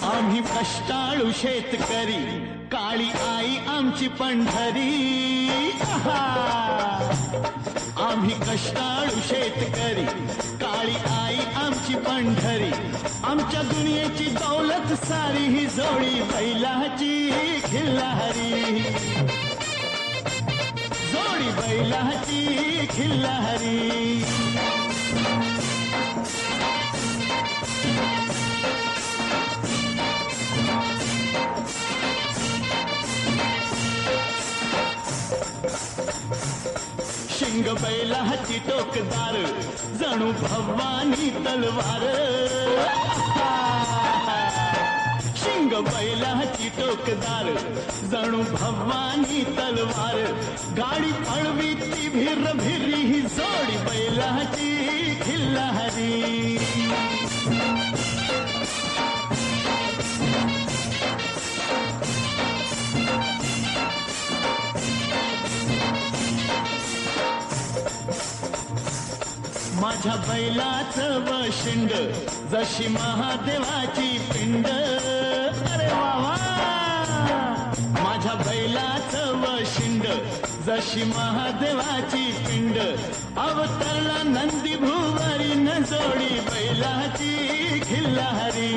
आम्ही कष्टाळू शेतकरी, काळी आई आमची पंढरी. आम्ही कष्टाळू शेतकरी, काळी आई आमची पंढरी. आमच्या दुनियेची दौलत सारी ही जोडी बैलाची खिल्लारी. जोडी बैलाची खिल्लारी. शिंग बैलाची टोकदार, जणू भवानी तलवार. शिंग बैलाची टोकदार, जणू भवानी तलवार. गाडी पळवी ती भिर भिरी, ही जोडी बैलाची खिल्लारी. माझ्या बैलाचं वशिंड, जशी महादेवाची पिंड. अरे वा, माझ्या बैलाचं वशिंड, जशी महादेवाची पिंड. अवतरला नंदी भुवरी, न जोडी बैलाची खिल्लारी.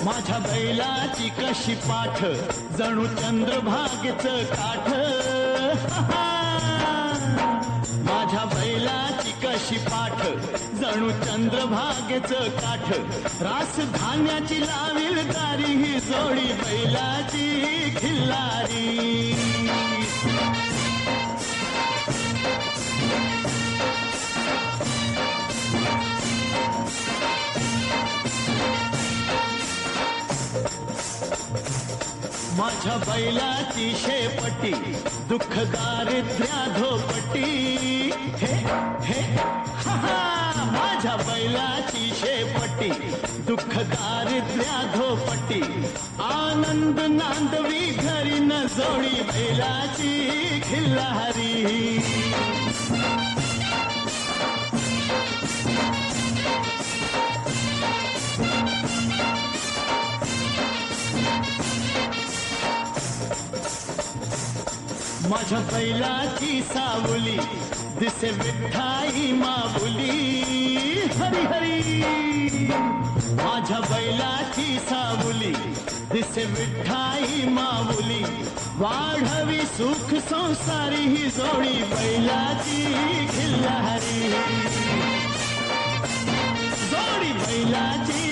माझ्या बैलाची कशी पाठ, जणू चंद्रभागेचं काठ. माझ्या बैलाची कशी पाठ, जणू चंद्रभागेचं काठ. रास धान्याची लावील दारी, ही जोडी बैलाची खिल्लारी. माझ्या बैलाची शेपटी, दुःख दारिद्र्या धोपटी. हे हे हा हा, माझ्या बैलाची शेपटी, दुःख दारिद्र्या धोपटी. आनंद नांदवी घरी, न जोडी बैलाची खिल्लारी. माझ्या बैलाची सावली, दिसे विठ्ठाई माऊली. हरी हरी. माझ्या बैलाची सावली, दिसे विठ्ठाई माऊली. वाढवी सुख संसारी, ही जोडी बैलाची खिल्लारी. जोडी बैलाची